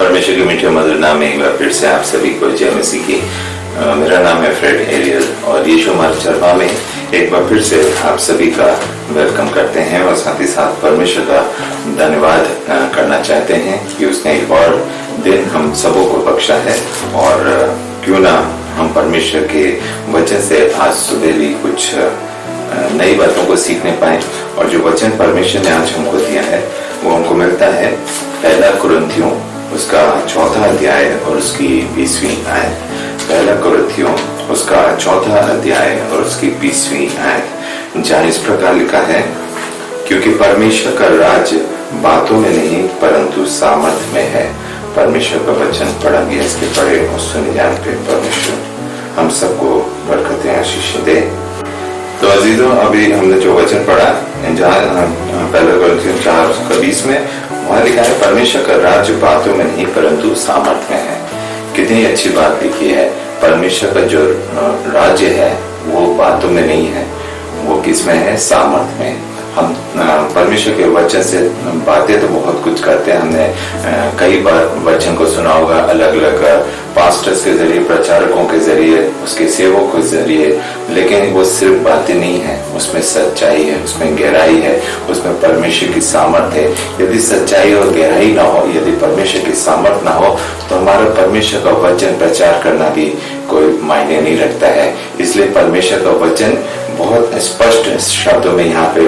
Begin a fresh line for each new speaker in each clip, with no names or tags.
परमेश्वर के मीठे मधुर नाम में एक बार फिर से आप सभी को जय मसीह की। मेरा नाम है फ्रेड एरियल और यीशु मार्ग चरवा में एक बार फिर से आप सभी का वेलकम करते हैं और साथ ही साथ परमेश्वर का धन्यवाद करना चाहते हैं कि उसने एक और दिन हम सबों को बख्शा है। और क्यों ना हम परमेश्वर के वचन से आज सुबह भी कुछ नई बातों को सीखने पाए। और जो वचन परमेश्वर ने आज हमको दिया है वो हमको मिलता है पहला कुरिन्थियों उसका 4वां अध्याय और उसकी 20वीं आयत। पहला कुरिन्थियों उसका 4वां अध्याय और उसकी 20वीं आयत, जहाँ इस प्रकार लिखा है, क्योंकि परमेश्वर का राज बातों में नहीं परंतु सामर्थ्य में है। परमेश्वर का वचन पढ़ा गया, इसके पढ़े और सुने जाने पे परमेश्वर हम सबको बरकतें आशीष दे। तो अजीजों, अभी हमने जो वचन पढ़ा जहाँ पहला कुरिन्थियों 4:20 में वहाँ लिखा है परमेश्वर का राज्य बातों में नहीं परंतु सामर्थ्य में है। कितनी अच्छी बात लिखी है। परमेश्वर का जो राज्य है वो बातों में नहीं है, वो किसमें है? सामर्थ्य में। हम परमेश्वर के वचन से बातें तो बहुत कुछ करते हैं। हमने कई बार वचन को सुना होगा, अलग अलग पास्टर्स के जरिए, प्रचारकों के जरिए, उसके सेवकों के जरिए, लेकिन वो सिर्फ बातें नहीं है, उसमें सच्चाई है, उसमें गहराई है, उसमें परमेश्वर की सामर्थ्य है। यदि सच्चाई और गहराई ना हो, यदि परमेश्वर की सामर्थ्य ना हो, तो हमारा परमेश्वर का वचन प्रचार करना भी कोई मायने नहीं रखता है। इसलिए परमेश्वर का वचन बहुत स्पष्ट शब्दों में यहाँ पे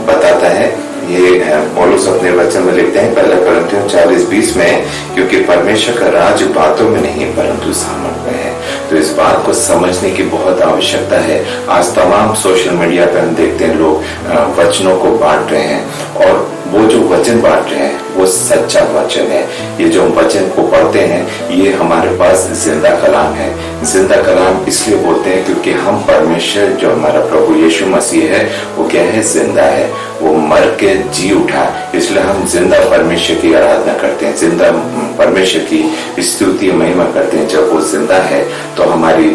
बताता है। ये पौलुस अपने वचन में लिखते हैं पहला कुरिन्थियों 4:20 में, क्योंकि परमेश्वर का राज बातों में नहीं परंतु सामर्थ्य में है। तो इस बात को समझने की बहुत आवश्यकता है। आज तमाम सोशल मीडिया पे हम देखते हैं लोग वचनों को बांट रहे हैं, और वो जो वचन बांट रहे हैं वो सच्चा वचन है। ये जो वचन को पढ़ते हैं ये हमारे पास जिंदा कलाम है। जिंदा कलाम इसलिए बोलते हैं क्योंकि हम परमेश्वर, जो हमारा प्रभु यीशु मसीह है, वो क्या है? जिंदा है। वो मर के जी उठा, इसलिए हम जिंदा परमेश्वर की आराधना करते हैं, जिंदा परमेश्वर की स्तुति महिमा करते हैं। जब वो जिंदा है तो हमारी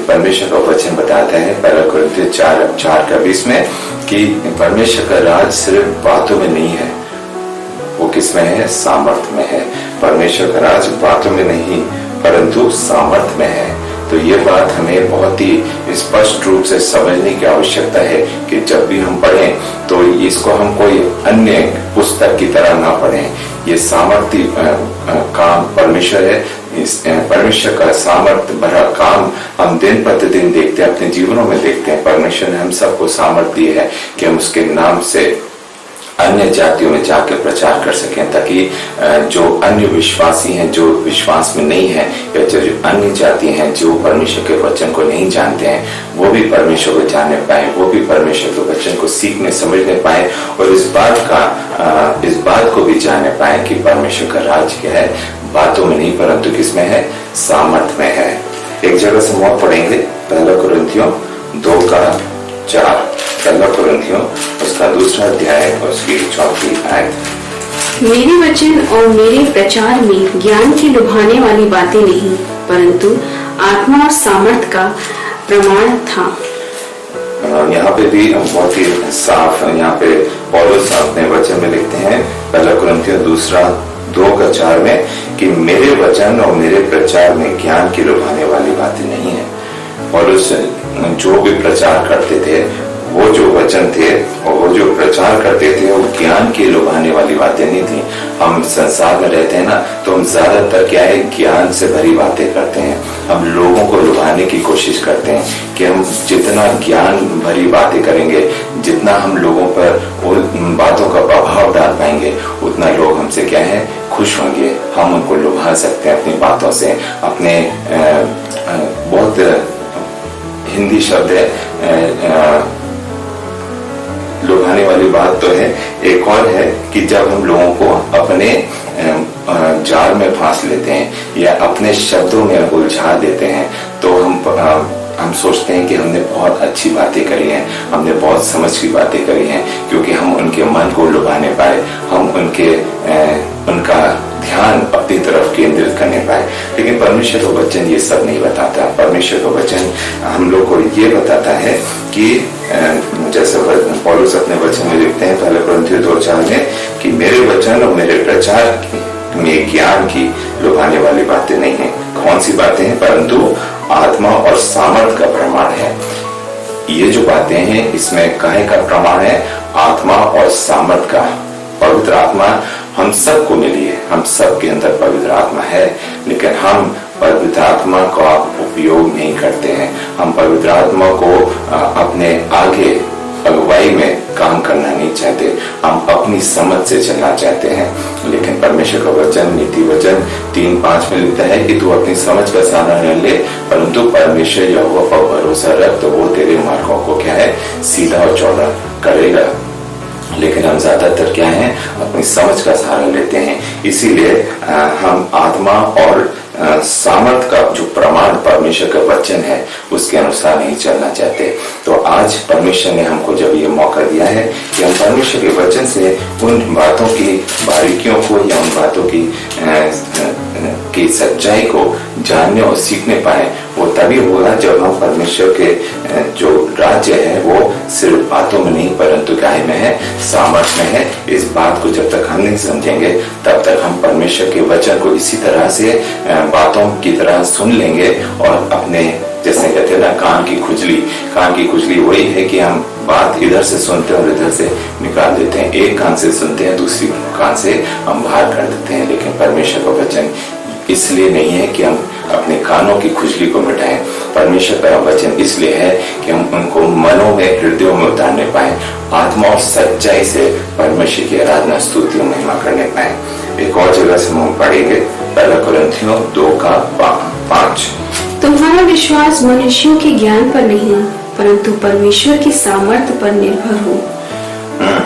परमेश्वर का वचन बताता है पहला कुरिन्थियों 4:20 में कि परमेश्वर का राज सिर्फ बातों में नहीं है, वो किसमें है? सामर्थ्य में है। परमेश्वर का राज बातों में नहीं परंतु सामर्थ्य में है। तो ये बात हमें बहुत ही स्पष्ट रूप से समझने की आवश्यकता है कि जब भी हम पढ़ें तो इसको हम कोई अन्य पुस्तक की तरह ना पढ़ें। ये सामर्थ्य काम परमेश्वर है। इस परमेश्वर का सामर्थ्य भरा काम हम दिन प्रतिदिन देखते हैं, अपने जीवनों में देखते हैं। परमेश्वर ने हम सबको सामर्थ्य दी है कि हम उसके नाम से अन्य जातियों में जाकर प्रचार कर सकें, ताकि जो अन्य विश्वासी हैं, जो विश्वास में नहीं है, या जो अन्य जाति हैं जो परमेश्वर के वचन को नहीं जानते हैं, वो भी परमेश्वर को जानने पाए, वो भी परमेश्वर के वचन को सीखने समझने पाए, और इस बात को भी जानने पाए कि परमेश्वर का राज क्या है? बातों में नहीं परंतु किसमें है? सामर्थ्य में है। एक जगह से हम और पढ़ेंगे पहला कुरिन्थियों 2:4। पहला कुरिन्थियों उसका 2वां अध्याय और उसकी 4वीं आयत।
मेरे वचन और मेरे प्रचार में ज्ञान की लुभाने वाली बातें नहीं परंतु आत्मा और सामर्थ का प्रमाण था।
यहाँ पे भी बहुत ही साफ, यहाँ पे पौलुस अपने वचन में लिखते हैं पहला कुरिन्थियों 2:4 में कि मेरे वचन और मेरे प्रचार में ज्ञान की लुभाने वाली बातें नहीं है। पौलुस जो भी प्रचार करते थे, वो जो वचन थे और वो जो प्रचार करते थे, वो ज्ञान की लुभाने वाली बातें नहीं थी। हम संसार में रहते हैं ना, तो हम ज्यादातर क्या है? ज्ञान से भरी बातें करते हैं। हम लोगों को लुभाने की कोशिश करते हैं कि हम जितना ज्ञान भरी बातें करेंगे, जितना हम लोगों पर उन बातों का प्रभाव डाल पाएंगे, उतना लोग हमसे क्या है? खुश होंगे। हम उनको लुभा सकते हैं अपनी बातों से। अपने बहुत हिंदी शब्द है, लुभाने वाली बात तो है। एक और है कि जब हम लोगों को अपने जाल में फांस लेते हैं या अपने शब्दों में उलझा देते हैं, तो हम सोचते हैं कि हमने बहुत अच्छी बातें करी हैं, हमने बहुत समझ की बातें करी हैं, क्योंकि हम उनके मन को लुभाने पाए, हम उनका ध्यान अपनी तरफ केंद्रित करने पाए। लेकिन परमेश्वर का वचन ये सब नहीं बताता। परमेश्वर का वचन हम लोग को ये बताता है कि जैसे पौलुस अपने वचन में लिखते हैं पहले कुरिन्थियों 2:4 में कि मेरे वचन और मेरे प्रचार में ज्ञान की लुभाने वाली बातें नहीं है। कौन सी बातें हैं? परंतु आत्मा और सामर्थ का प्रमाण है। ये जो बातें हैं इसमें काहे का प्रमाण है? आत्मा और सामर्थ का। पवित्र आत्मा हम सबको मिली है, हम सबके अंदर पवित्र आत्मा है, लेकिन हम पवित्र आत्मा का उपयोग नहीं करते हैं। हम पवित्र आत्मा को अपने आगे अगुवाई में काम करना नहीं चाहते, हम अपनी समझ से चलना चाहते हैं। लेकिन परमेश्वर का वचन, नीति वचन 3:5 में लिखता है कि तू अपनी समझ का सहारा न ले, परंतु परमेश्वर यहोवा पर भरोसा रख, तो वो तेरे मार्गों को क्या है? सीधा और चौड़ा करेगा। लेकिन हम ज्यादातर क्या है? अपनी समझ का सहारा लेते हैं। इसीलिए हम आत्मा और सामर्थ का जो प्रमाण परमेश्वर का वचन है उसके अनुसार नहीं चलना चाहते। तो आज परमेश्वर ने हमको जब ये मौका दिया है कि हम परमेश्वर के वचन से उन बातों की बारीकियों को या उन बातों की सच्चाई को जानने और सीखने पाए, वो तभी होगा जब हम परमेश्वर के जो राज्य है वो सिर्फ बातों में नहीं परंतु क्या में है? सामर्थ्य में है। इस बात को जब तक हम नहीं समझेंगे तब तक हम परमेश्वर के वचन को इसी तरह से बातों की तरह सुन लेंगे और अपने, जैसे कहते हैं ना, कान की खुजली वही है कि हम बात इधर से सुनते हैं और इधर से निकाल देते हैं। एक कान से सुनते हैं, दूसरी कान से हम बाहर कर देते हैं। लेकिन परमेश्वर का वचन इसलिए नहीं है कि हम अपने कानों की खुजली को मिटाएं। परमेश्वर का वचन इसलिए है कि हम उनको मनों में, हृदयों में उतारने पाए, आत्मा और सच्चाई से परमेश्वर की आराधना, स्तुति और महिमा करने पाए। एक और जगह से हम पढ़ेंगे, 1 कुरिन्थियों 2:5।
तुम्हारा विश्वास मनुष्यों के ज्ञान पर नहीं परंतु परमेश्वर की सामर्थ्य पर निर्भर हो।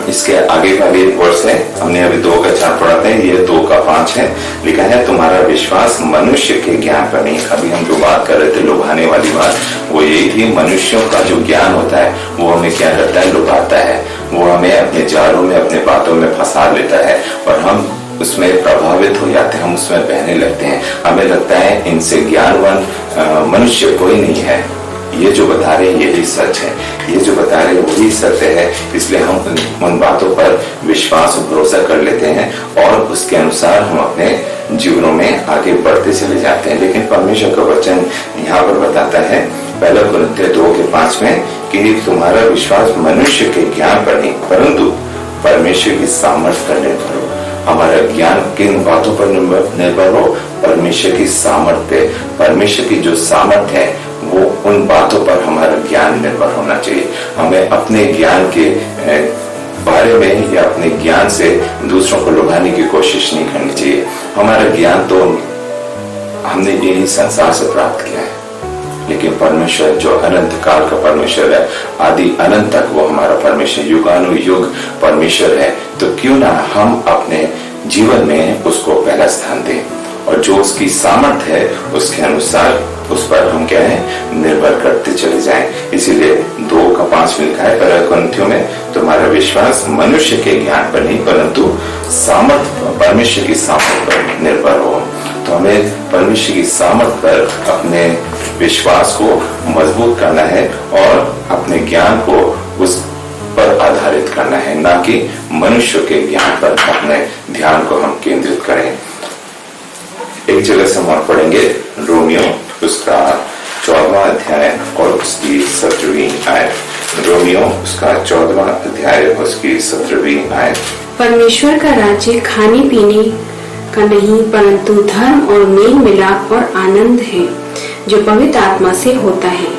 इसके आगे का भी एक वर्ष है, हमने अभी 2:4 पढ़ा था, ये 2:5 है। लिखा है तुम्हारा विश्वास मनुष्य के ज्ञान पर नहीं। अभी हम जो बात कर रहे थे लुभाने वाली बात, वो यही थी। मनुष्यों का जो ज्ञान होता है वो हमें क्या करता है? लुभाता है। वो हमें अपने जालों में, अपने बातों में फंसा लेता है और हम उसमें प्रभावित हो जाते हैं, हम उसमें बहने लगते हैं। हमें लगता है इनसे ज्ञानवान मनुष्य कोई नहीं है। ये जो बता रहे हैं यही सच है, ये जो बता रहे हैं वही सत्य है। इसलिए हम उन बातों पर विश्वास और भरोसा कर लेते हैं और उसके अनुसार हम अपने जीवनों में आगे बढ़ते चले जाते हैं। लेकिन परमेश्वर का वचन यहाँ पर बताता है 1 कुरिन्थियों 2:5 में कि तुम्हारा विश्वास मनुष्य के ज्ञान पर नहीं परंतु परमेश्वर की सामर्थ्य पर निर्भर हो। हमारा ज्ञान किन बातों पर निर्भर हो? परमेश्वर की सामर्थ्य। परमेश्वर की जो सामर्थ्य है वो उन बातों पर हमारा ज्ञान निर्भर होना चाहिए। हमें अपने ज्ञान के बारे में या अपने ज्ञान से दूसरों को लुभाने की कोशिश नहीं करनी चाहिए। हमारा ज्ञान तो हमने यही संसार से प्राप्त किया है, लेकिन परमेश्वर जो अनंत काल का परमेश्वर है, आदि अनंत तक वो हमारा परमेश्वर, युगानुयुग परमेश्वर है। तो क्यों ना हम अपने जीवन में उसको पहला स्थान दें और जो उसकी सामर्थ्य है उसके अनुसार उस पर हम क्या है? निर्भर करते चले जाएं। इसीलिए 2:5 में लिखा है 1 कुरिन्थियों में तुम्हारा विश्वास मनुष्य के ज्ञान पर नहीं परंतु सामर्थ्य, परमेश्वर की सामर्थ्य पर निर्भर हो। तो हमें परमेश्वर की सामर्थ्य पर अपने विश्वास को मजबूत करना है और अपने ज्ञान को उस पर आधारित करना है, ना कि मनुष्य के ज्ञान पर अपने ध्यान को हम केंद्रित करें। एक जगह से हम पढ़ेंगे रोमियो उसका 14वां अध्याय और उसकी 17वीं आयत। रोमियो उसका 14वां अध्याय और उसकी 17वीं आयत।
परमेश्वर का राज्य खाने पीने का नहीं परंतु धर्म और मेल मिलाप और आनंद है जो पवित्र आत्मा से होता है।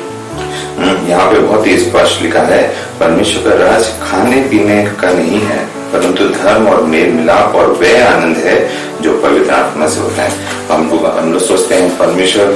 यहाँ पे बहुत ही स्पष्ट लिखा है परमेश्वर का राज खाने पीने का नहीं है परंतु धर्म और मेल मिलाप और वह आनंद है जो पवित्र आत्मा से होता है। हम लोग सोचते हैं परमेश्वर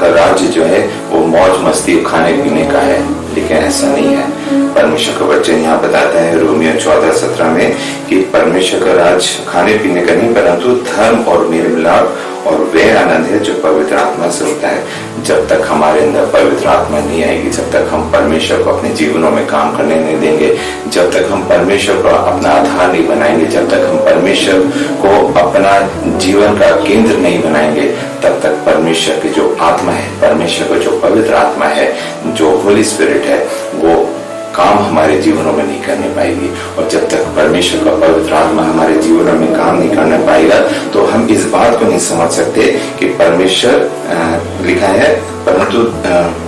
का राज्य जो है वो मौज मस्ती खाने पीने का है, लेकिन ऐसा नहीं है। परमेश्वर का वचन यहाँ बताता है रोमियो 14:17 में कि परमेश्वर का राज खाने पीने का नहीं परंतु धर्म और मेल मिलाप और वह आनंद है जो पवित्र आत्मा से होता है। जब तक हमारे अंदर पवित्र आत्मा नहीं आएगी, जब तक हम परमेश्वर को अपने जीवनों में काम करने नहीं देंगे, जब तक हम परमेश्वर को अपना आधार नहीं बनाएंगे, जब तक हम परमेश्वर को अपना जीवन का केंद्र नहीं बनाएंगे, तब तक परमेश्वर की जो आत्मा है, परमेश्वर का जो पवित्र आत्मा है, जो होली स्पिरिट है, वो काम हमारे जीवनों में नहीं करने पाएगी। और जब तक परमेश्वर का पवित्र आत्मा हमारे जीवनों में काम नहीं करने पाएगा तो हम इस बात को नहीं समझ सकते कि परमेश्वर लिखा है, परंतु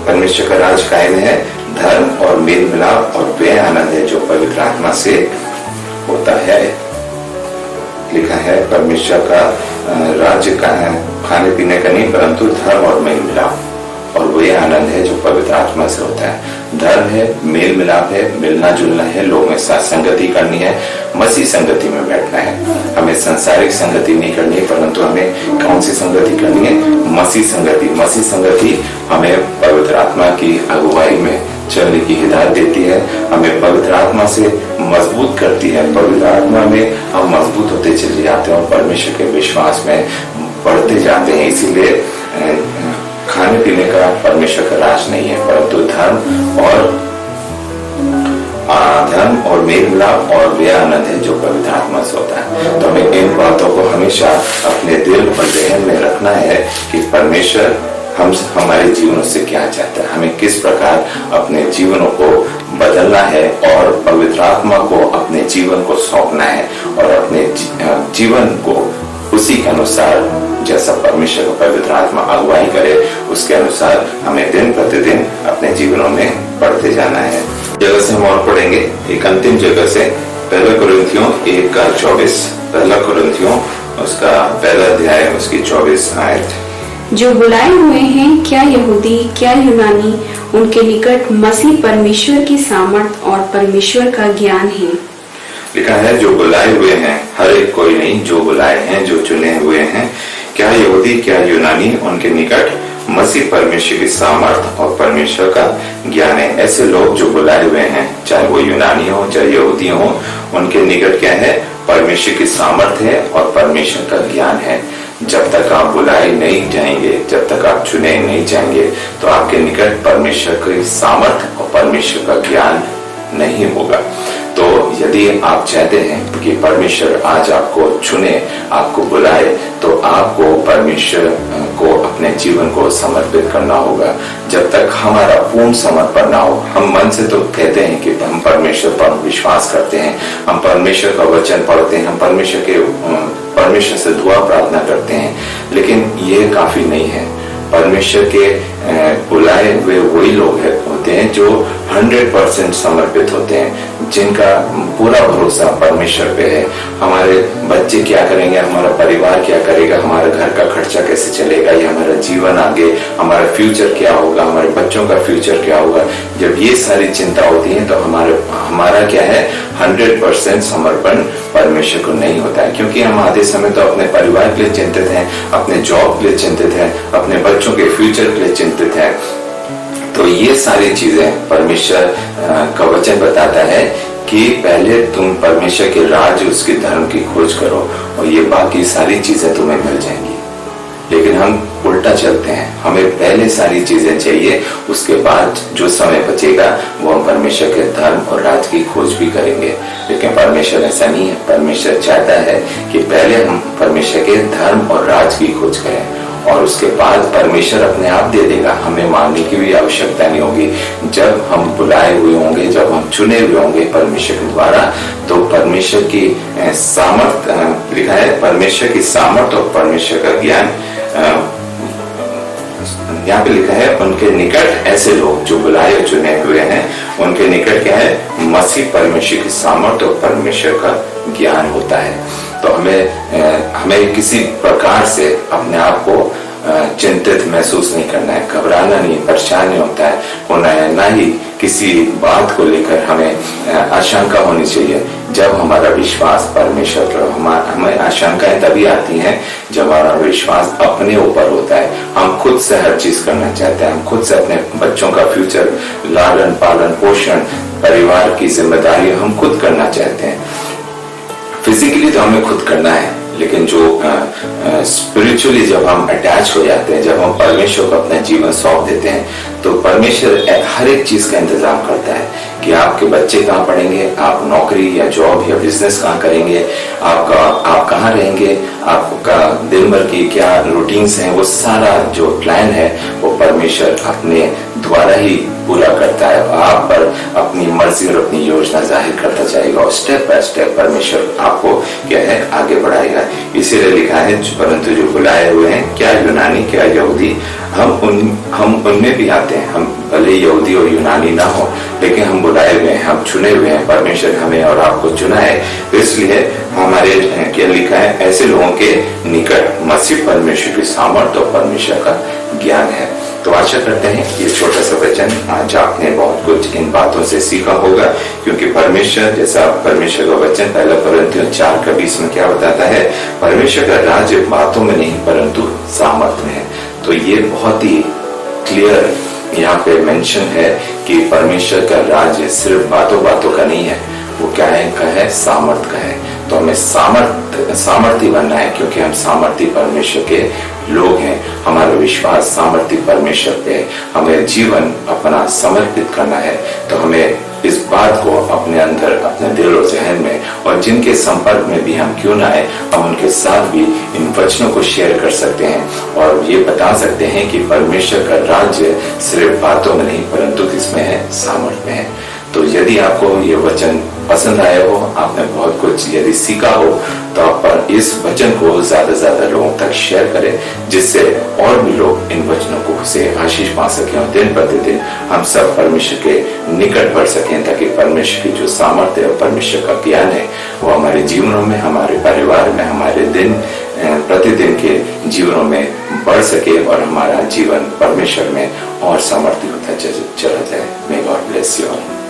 परमेश्वर का राज कायम है, धर्म और मेल मिलाप और वे आनंद है जो पवित्र आत्मा से होता है। लिखा है परमेश्वर का राज्य का है खाने पीने का नहीं, परंतु धर्म और मेल मिलाप और वही आनंद है जो पवित्र आत्मा से होता है। धर्म है, मेल मिलाप है, मिलना जुलना है, लोगों के साथ संगति करनी है, मसीह संगति में बैठना है। हमें सांसारिक संगति नहीं करनी है, परंतु हमें कौन सी संगति करनी है? मसीह संगति। मसीह संगति हमें पवित्र आत्मा की अगुवाई में चलने की हिदायत देती है, हमें पवित्र आत्मा से मजबूत करती है। पवित्र आत्मा में हम मजबूत होते चले जाते हैं और परमेश्वर के विश्वास में बढ़ते जाते हैं। इसीलिए खाने पीने का परमेश्वर का राज नहीं है, परंतु धर्म और मेल मिलाप और वे आनंद है जो पवित्र आत्मा से होता है। तो हमें इन बातों को हमेशा अपने दिल और जहन में रखना है कि परमेश्वर हमारे जीवनों से क्या चाहता है, हमें किस प्रकार अपने जीवनों को बदलना है और पवित्र आत्मा को अपने जीवन को सौंपना है और अपने जीवन को उसी के अनुसार जैसा परमेश्वर का पवित्र आत्मा अगुवाई करे उसके अनुसार हमें दिन प्रतिदिन अपने जीवनों में बढ़ते जाना है। जगह से हम और पढ़ेंगे एक अंतिम जगह से, पहला कुरिन्थियों 1:24, पहला कुरिन्थियों उसका पहला अध्याय उसकी 24 आयत।
जो बुलाए हुए हैं, क्या यहूदी क्या यूनानी, उनके निकट मसीह परमेश्वर की सामर्थ और परमेश्वर का ज्ञान है।
लिखा है जो बुलाए हुए हैं, हर एक कोई नहीं, जो बुलाए हैं, जो चुने हुए हैं, क्या यहूदी क्या यूनानी, उनके निकट मसीह परमेश्वर की सामर्थ और परमेश्वर का ज्ञान है। ऐसे लोग जो बुलाए हुए हैं, चाहे वो यूनानी हो चाहे यहूदी हो, उनके निकट क्या है? परमेश्वर की सामर्थ है और परमेश्वर का ज्ञान है। जब तक आप बुलाए नहीं जाएंगे, जब तक आप चुने नहीं जाएंगे, तो आपके निकट परमेश्वर की सामर्थ और परमेश्वर का ज्ञान नहीं होगा। तो यदि आप चाहते हैं कि परमेश्वर आज आपको चुने, आपको बुलाए, तो आपको परमेश्वर को अपने जीवन को समर्पित करना होगा। जब तक हमारा पूर्ण समर्पण ना हो, हम मन से तो कहते हैं कि हम परमेश्वर पर विश्वास करते हैं, हम परमेश्वर का वचन पढ़ते हैं, हम परमेश्वर से दुआ प्रार्थना करते हैं, लेकिन ये काफी नहीं है। परमेश्वर के बुलाए हुए वही लोग होते हैं जो 100% समर्पित होते हैं, जिनका पूरा भरोसा परमेश्वर पे है। हमारे बच्चे क्या करेंगे, हमारा परिवार क्या करेगा, हमारे घर का खर्चा कैसे चलेगा, या हमारा जीवन आगे, हमारा फ्यूचर क्या होगा, हमारे बच्चों का फ्यूचर क्या होगा, जब ये सारी चिंता होती है तो हमारा क्या है? 100% समर्पण परमेश्वर को नहीं होता है। क्योंकि हम आधे समय तो अपने परिवार के लिए चिंतित हैं, अपने जॉब के लिए चिंतित हैं, अपने बच्चों के फ्यूचर के लिए चिंतित हैं। तो ये सारी चीजें परमेश्वर का वचन बताता है कि पहले तुम परमेश्वर के राज उसके धर्म की खोज करो और ये बाकी सारी चीजें तुम्हें मिल जाएंगी। लेकिन हम उल्टा चलते हैं, हमें पहले सारी चीजें चाहिए, उसके बाद जो समय बचेगा वो हम परमेश्वर के धर्म और राज की खोज भी करेंगे। लेकिन परमेश्वर ऐसा नहीं है। परमेश्वर चाहता है कि पहले हम परमेश्वर के धर्म और राज की खोज करें और उसके बाद परमेश्वर अपने आप दे देगा, हमें मांगने की भी आवश्यकता नहीं होगी। जब हम बुलाए हुए होंगे, जब हम चुने हुए होंगे परमेश्वर के द्वारा, तो परमेश्वर की सामर्थ, लिखा है परमेश्वर की सामर्थ और परमेश्वर का ज्ञान, यहाँ पे लिखा है उनके निकट ऐसे लोग जो बुलाए और चुने हुए हैं, उनके निकट क्या है? मसीह परमेश्वर की सामर्थ और परमेश्वर का ज्ञान होता है। तो हमें किसी प्रकार से अपने आप को चिंतित महसूस नहीं करना है, घबराना नहीं, परेशान नहीं होना है, ना ही किसी बात को लेकर हमें आशंका होनी चाहिए। जब हमारा विश्वास परमेश्वर पर, हमें आशंकाएं तभी आती हैं जब हमारा विश्वास अपने ऊपर होता है। हम खुद से हर चीज करना चाहते हैं, हम खुद से अपने बच्चों का फ्यूचर, लालन पालन पोषण, परिवार की जिम्मेदारी हम खुद करना चाहते हैं। फिजिकली तो हमें खुद करना है, लेकिन जो स्पिरिचुअली जब हम अटैच हो जाते हैं, जब हम परमेश्वर को अपना जीवन सौंप देते हैं, तो परमेश्वर हर एक चीज का इंतजाम करता है कि आपके बच्चे कहाँ पढ़ेंगे, आप नौकरी या जॉब या बिजनेस कहाँ करेंगे, आप कहाँ रहेंगे, आपका दिन भर की क्या रूटीन्स हैं, वो सारा जो प्लान है वो परमेश्वर अपने द्वारा ही पूरा करता है। आप पर अपनी मर्जी योजना जाहिर करता जाएगा और स्टेप बाय स्टेप परमेश्वर आपको क्या है आगे बढ़ाएगा। इसीलिए लिखा है परंतु जो बुलाए हुए हैं, क्या यूनानी क्या यहूदी, हम उनमें भी आते हैं। हम भले यहूदी और यूनानी ना हो, लेकिन हम बुलाए हुए हैं, हम चुने हुए हैं। परमेश्वर हमें और आपको चुना है। तो इसलिए हमारे क्या लिखा है, ऐसे लोगों के निकट मसीह परमेश्वर की सामर्थ और परमेश्वर का ज्ञान है। तो आशा करते हैं ये छोटा सा वचन आज आपने बहुत कुछ इन बातों से सीखा होगा, क्योंकि परमेश्वर जैसा परमेश्वर का वचन पहला कोरिन्थियों 4:20 में क्या बताता है, परमेश्वर का राज्य बातों में नहीं परंतु सामर्थ्य में है। तो ये बहुत ही क्लियर यहाँ पे मेंशन है कि परमेश्वर का राज्य सिर्फ बातों बातों का नहीं है, वो क्या है का है, सामर्थ का है। तो हमें सामर्थी बनना है, क्योंकि हम सामर्थी परमेश्वर के लोग हैं। हमारा विश्वास सामर्थी परमेश्वर पे, हमें जीवन अपना समर्पित करना है। तो हमें इस बात को अपने अंदर, अपने दिल और जहन में, और जिनके संपर्क में भी हम क्यों ना आए, हम उनके साथ भी इन वचनों को शेयर कर सकते हैं और ये बता सकते हैं कि परमेश्वर का राज्य सिर्फ बातों में नहीं परंतु किसमें है, सामर्थ में है। तो यदि आपको ये वचन पसंद आया हो, आपने बहुत कुछ यदि सीखा हो, तो आप इस वचन को ज्यादा से ज्यादा लोगों तक शेयर करें, जिससे और भी लोग इन वचनों को से आशीष पा सकें और दिन प्रतिदिन हम सब परमेश्वर के निकट बढ़ सकें, ताकि परमेश्वर की जो सामर्थ्य और परमेश्वर का ज्ञान है वो हमारे जीवनों में, हमारे परिवार में, हमारे दिन प्रतिदिन के जीवनों में बढ़ सके और हमारा जीवन परमेश्वर में और सामर्थ्य होता चला जाए। May God bless you all.